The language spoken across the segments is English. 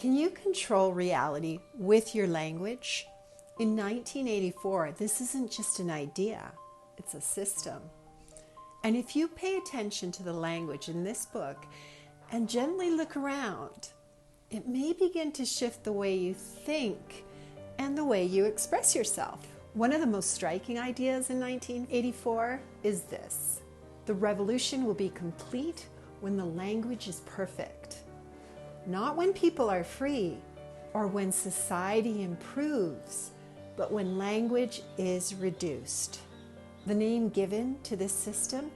Can you control reality with your language? In 1984, this isn't just an idea, it's a system. And if you pay attention to the language in this book and gently look around, it may begin to shift the way you think and the way you express yourself. One of the most striking ideas in 1984 is this: the revolution will be complete when the language is perfect. Not when people are free or when society improves, but when language is reduced. The name given to this system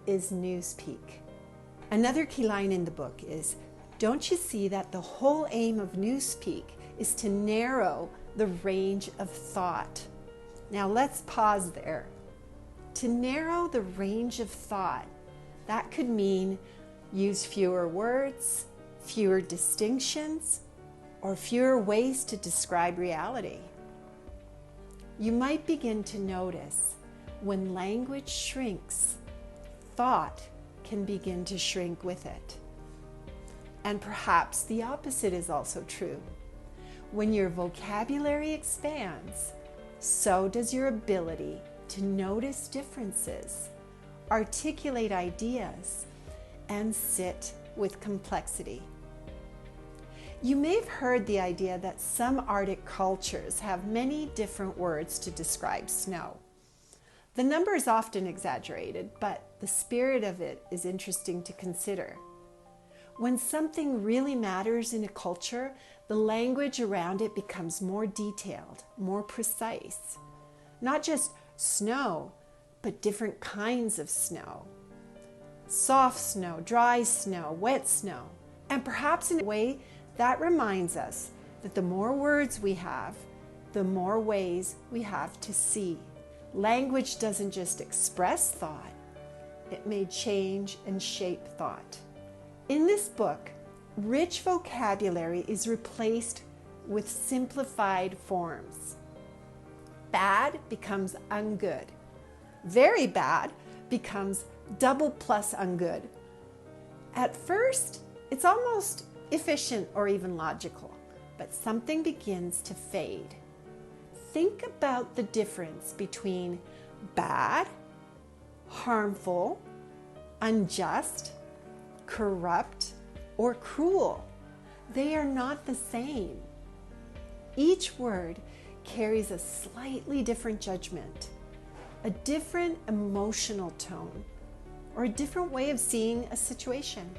is Newspeak. Another key line in the book is, "Don't you see that the whole aim of Newspeak is to narrow the range of thought?" Now let's pause there. To narrow the range of thought, that could mean use fewer words, fewer distinctions, or fewer ways to describe reality. You might begin to notice when language shrinks, thought can begin to shrink with it. And perhaps the opposite is also true. When your vocabulary expands, so does your ability to notice differences, articulate ideas, and sit with complexity. You may have heard the idea that some Arctic cultures have many different words to describe snow. The number is often exaggerated, but the spirit of it is interesting to consider. When something really matters in a culture, the language around it becomes more detailed, more precise. Not just snow, but different kinds of snow. Soft snow, dry snow, wet snow. And perhaps in a way that reminds us that the more words we have, the more ways we have to see. Language doesn't just express thought, it may change and shape thought. In this book, rich vocabulary is replaced with simplified forms. Bad becomes ungood. Very bad becomes double plus ungood. At first, it's almost efficient or even logical, but something begins to fade. Think about the difference between bad, harmful, unjust, corrupt, or cruel. They are not the same. Each word carries a slightly different judgment, a different emotional tone, or a different way of seeing a situation.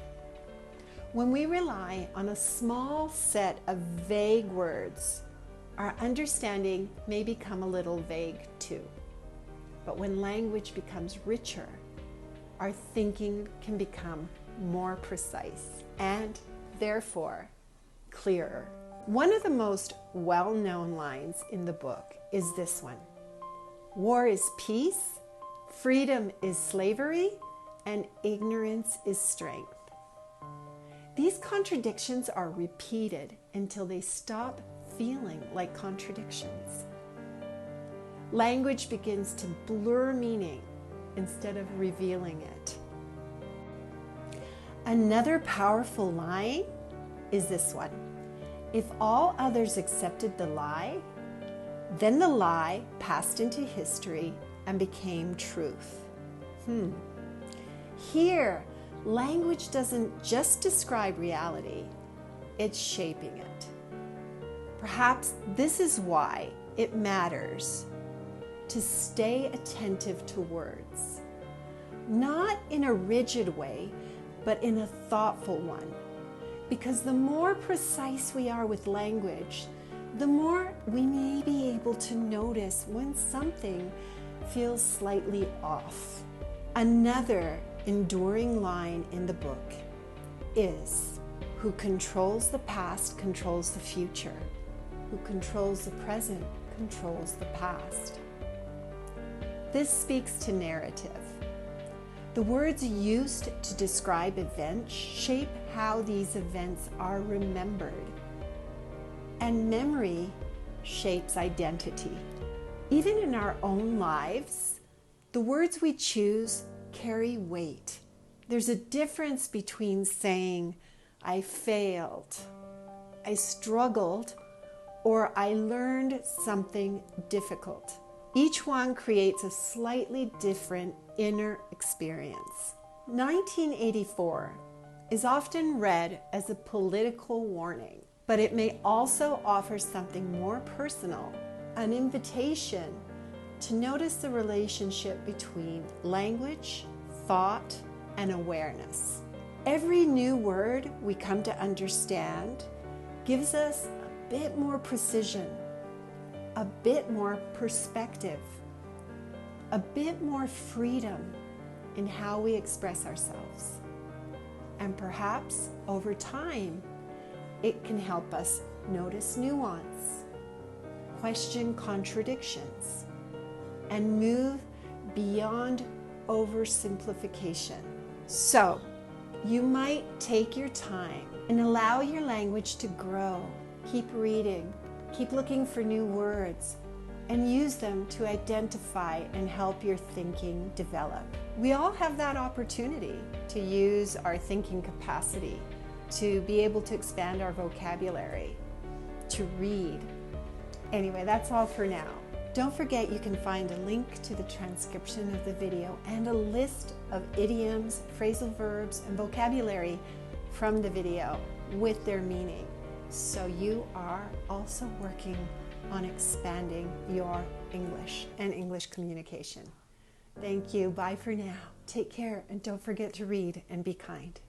When we rely on a small set of vague words, our understanding may become a little vague too. But when language becomes richer, our thinking can become more precise and therefore clearer. One of the most well-known lines in the book is this one: "War is peace, freedom is slavery, and ignorance is strength." These contradictions are repeated until they stop feeling like contradictions. Language begins to blur meaning instead of revealing it. Another powerful line is this one: "If all others accepted the lie, then the lie passed into history and became truth." Here, language doesn't just describe reality, it's shaping it. Perhaps this is why it matters to stay attentive to words, not in a rigid way, but in a thoughtful one. Because the more precise we are with language, the more we may be able to notice when something feels slightly off. Another enduring line in the book is, "Who controls the past controls the future. Who controls the present controls the past." This speaks to narrative. The words used to describe events shape how these events are remembered. And memory shapes identity. Even in our own lives, the words we choose carry weight. There's a difference between saying, "I failed," I struggled, or I learned something difficult. Each one creates a slightly different inner experience. 1984 is often read as a political warning, but it may also offer something more personal, an invitation to notice the relationship between language, thought, and awareness. Every new word we come to understand gives us a bit more precision, a bit more perspective, a bit more freedom in how we express ourselves. And perhaps over time, it can help us notice nuance, question contradictions, and move beyond oversimplification. So, you might take your time and allow your language to grow. Keep reading, keep looking for new words, and use them to identify and help your thinking develop. We all have that opportunity to use our thinking capacity, to be able to expand our vocabulary, to read. Anyway, that's all for now. Don't forget you can find a link to the transcription of the video and a list of idioms, phrasal verbs, and vocabulary from the video with their meaning. So you are also working on expanding your English and English communication. Thank you. Bye for now. Take care, and don't forget to read and be kind.